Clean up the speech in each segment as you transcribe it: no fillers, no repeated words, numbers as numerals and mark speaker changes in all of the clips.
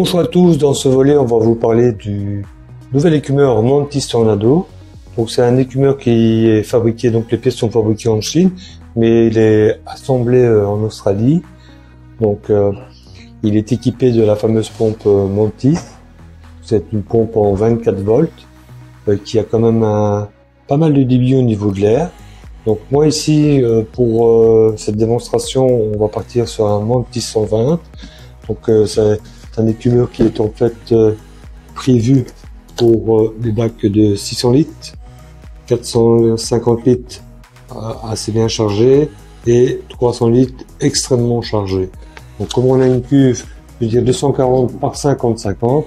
Speaker 1: Bonjour à tous, dans ce volet on va vous parler du nouvel écumeur Mantis Tornado. Donc c'est un écumeur qui est fabriqué, donc les pièces sont fabriquées en Chine, mais il est assemblé en Australie. Donc il est équipé de la fameuse pompe Mantis. C'est une pompe en 24 volts qui a quand même pas mal de débit au niveau de l'air. Donc moi ici pour cette démonstration on va partir sur un Mantis 120. Donc c'est un écumeur qui est en fait prévu pour des bacs de 600 litres, 450 litres assez bien chargés et 300 litres extrêmement chargés. Donc comme on a une cuve, je veux dire 240 par 50-50,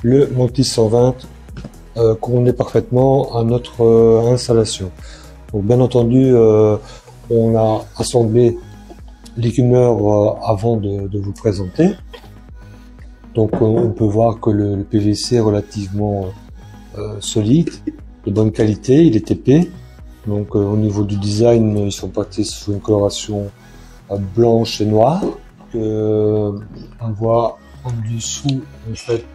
Speaker 1: le Mantis 120 correspond parfaitement à notre installation. Donc bien entendu, on a assemblé l'écumeur avant de vous présenter. Donc on peut voir que le PVC est relativement solide, de bonne qualité, il est épais. Donc au niveau du design, ils sont partis sur une coloration blanche et noire. On voit en dessous en fait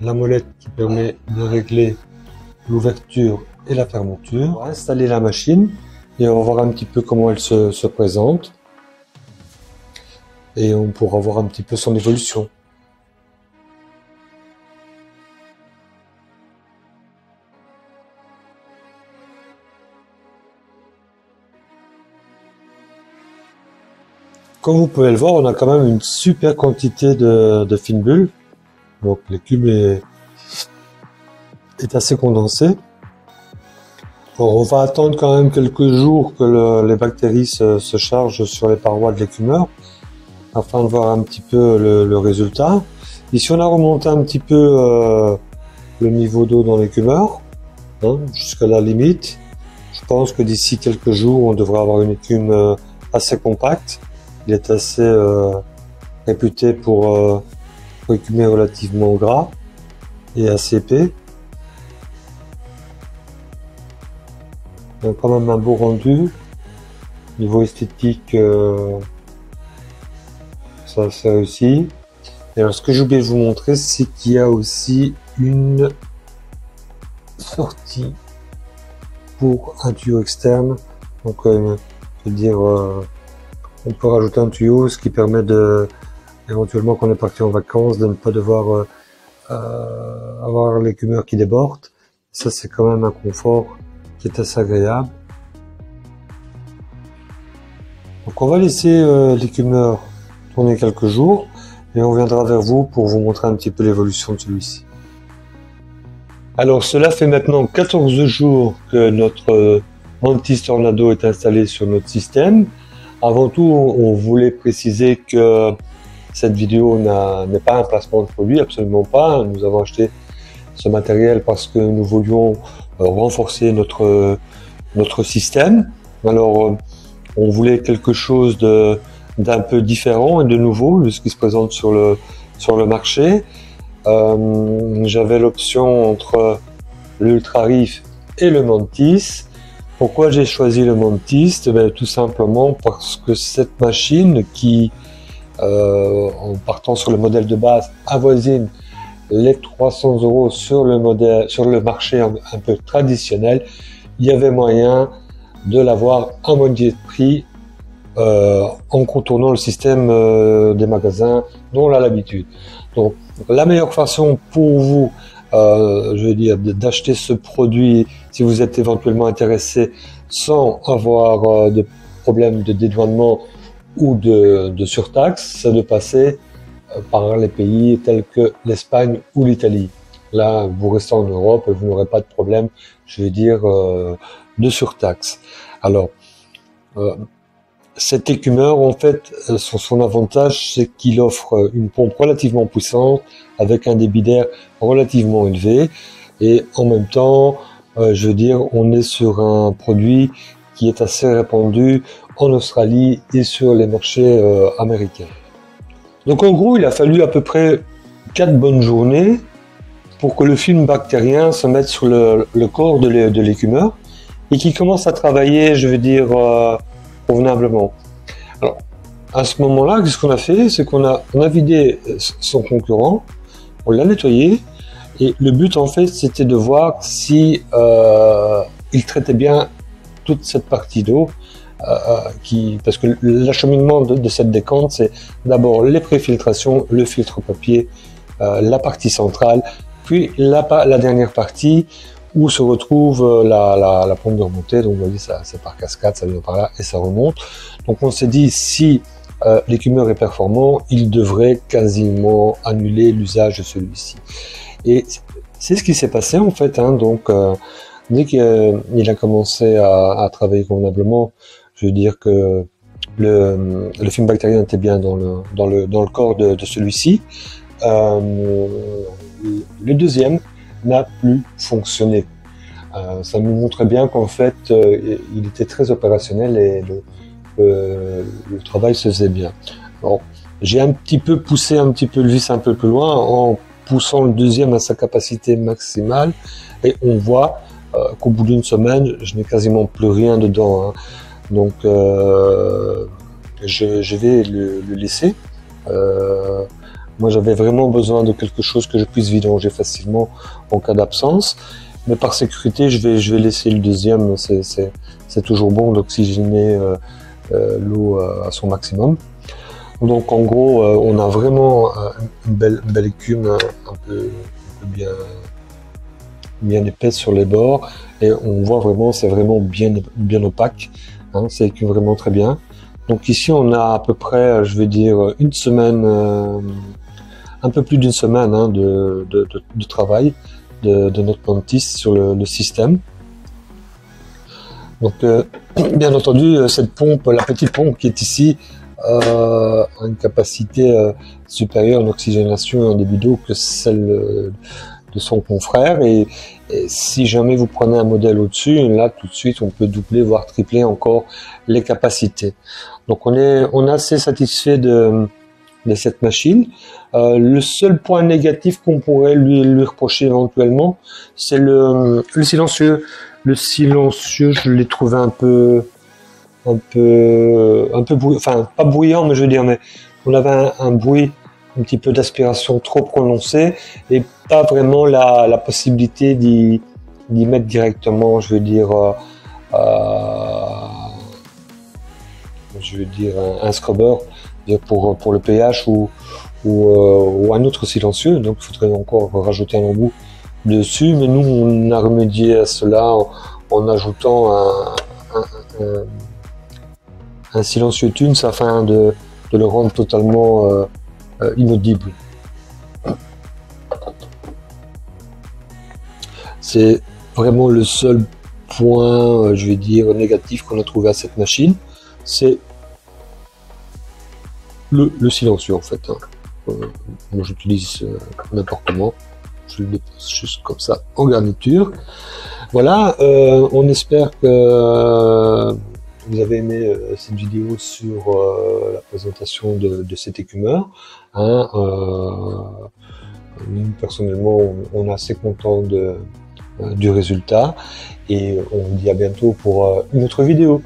Speaker 1: la molette qui permet de régler l'ouverture et la fermeture. On va installer la machine et on va voir un petit peu comment elle se présente. Et on pourra voir un petit peu son évolution. Comme vous pouvez le voir, on a quand même une super quantité de fines bulles. Donc le cube est assez condensé. Bon, on va attendre quand même quelques jours que les bactéries se chargent sur les parois de l'écumeur afin de voir un petit peu le résultat. Ici on a remonté un petit peu le niveau d'eau dans l'écumeur, jusqu'à la limite. Je pense que d'ici quelques jours on devrait avoir une écume assez compacte. Il est assez réputé pour écumer relativement gras et assez épais. Donc quand même un beau rendu. Niveau esthétique, ça c'est réussi. Et alors ce que j'ai oublié de vous montrer, c'est qu'il y a aussi une sortie pour un tuyau externe. Donc je veux dire, on peut rajouter un tuyau, ce qui permet éventuellement quand on est parti en vacances, de ne pas devoir avoir l'écumeur qui déborde. Ça c'est quand même un confort qui est assez agréable. Donc on va laisser l'écumeur tourner quelques jours et on viendra vers vous pour vous montrer un petit peu l'évolution de celui-ci. Alors cela fait maintenant 14 jours que notre Mantis Tornado est installé sur notre système. Avant tout, on voulait préciser que cette vidéo n'est pas un placement de produit, absolument pas. Nous avons acheté ce matériel parce que nous voulions renforcer notre système. Alors, on voulait quelque chose d'un peu différent et de nouveau de ce qui se présente sur le marché. J'avais l'option entre l'Ultra Reef et le Mantis. Pourquoi j'ai choisi le Mantis? Tout simplement parce que cette machine qui, en partant sur le modèle de base, avoisine les 300 € sur le marché un peu traditionnel, il y avait moyen de l'avoir à moitié de prix en contournant le système des magasins dont on a l'habitude. Donc la meilleure façon pour vous, je veux dire, d'acheter ce produit, si vous êtes éventuellement intéressé, sans avoir de problème de dédouanement ou de surtaxe, c'est de passer par les pays tels que l'Espagne ou l'Italie. Là, vous restez en Europe et vous n'aurez pas de problème, je veux dire, de surtaxe. Alors, cet écumeur, en fait, son avantage, c'est qu'il offre une pompe relativement puissante avec un débit d'air relativement élevé et en même temps, je veux dire, on est sur un produit qui est assez répandu en Australie et sur les marchés américains. Donc en gros, il a fallu à peu près 4 bonnes journées pour que le film bactérien se mette sur le corps de l'écumeur et qu'il commence à travailler, je veux dire, convenablement. Alors, à ce moment-là, qu'est-ce qu'on a fait? C'est qu'on a vidé son concurrent on l'a nettoyé, et le but en fait c'était de voir si il traitait bien toute cette partie d'eau, parce que l'acheminement de cette décante, c'est d'abord les préfiltrations, le filtre papier, la partie centrale, puis la dernière partie où se retrouve la pompe de remontée. Donc vous voyez, c'est par cascade, ça vient par là et ça remonte. Donc on s'est dit, si l'écumeur est performant, il devrait quasiment annuler l'usage de celui-ci. Et c'est ce qui s'est passé en fait, hein. Donc dès qu'il a commencé à travailler convenablement, je veux dire que le film bactérien était bien dans le corps de celui-ci. Le deuxième n'a plus fonctionné. Ça nous montre bien qu'en fait, il était très opérationnel et le travail se faisait bien. Alors, j'ai un petit peu poussé un petit peu le vis un peu plus loin en poussant le deuxième à sa capacité maximale, et on voit qu'au bout d'une semaine, je n'ai quasiment plus rien dedans, hein. Donc, je vais le laisser. Moi, j'avais vraiment besoin de quelque chose que je puisse vidanger facilement en cas d'absence. Mais par sécurité, je vais laisser le deuxième. C'est toujours bon d'oxygéner l'eau à son maximum. Donc, en gros, on a vraiment une belle écume, un peu bien épaisse sur les bords. Et on voit vraiment, c'est vraiment bien opaque. Hein, ça écume vraiment très bien. Donc ici, on a à peu près, je vais dire, une semaine, un peu plus d'une semaine, hein, de travail de notre plantiste sur le système. Donc, bien entendu, cette pompe, la petite pompe qui est ici, a une capacité supérieure en oxygénation et en débit d'eau que celle de son confrère. Et si jamais vous prenez un modèle au-dessus, là, tout de suite, on peut doubler, voire tripler encore les capacités. Donc, on est assez satisfait de cette machine. Le seul point négatif qu'on pourrait lui reprocher éventuellement, c'est le silencieux. Le silencieux, je l'ai trouvé un peu enfin pas bruyant, mais je veux dire, mais on avait un bruit, un petit peu d'aspiration trop prononcé, et pas vraiment la possibilité d'y mettre directement, je veux dire, un scrubber pour le pH ou un autre silencieux. Donc il faudrait encore rajouter un embout dessus, mais nous on a remédié à cela en ajoutant un silencieux tunes afin de le rendre totalement inaudible. C'est vraiment le seul point, je vais dire, négatif qu'on a trouvé à cette machine, c'est le silencieux en fait, hein. Moi j'utilise n'importe comment, je le dépose juste comme ça en garniture. Voilà, on espère que vous avez aimé cette vidéo sur la présentation de cet écumeur, hein. Nous, personnellement, on est assez content du résultat, et on vous dit à bientôt pour une autre vidéo.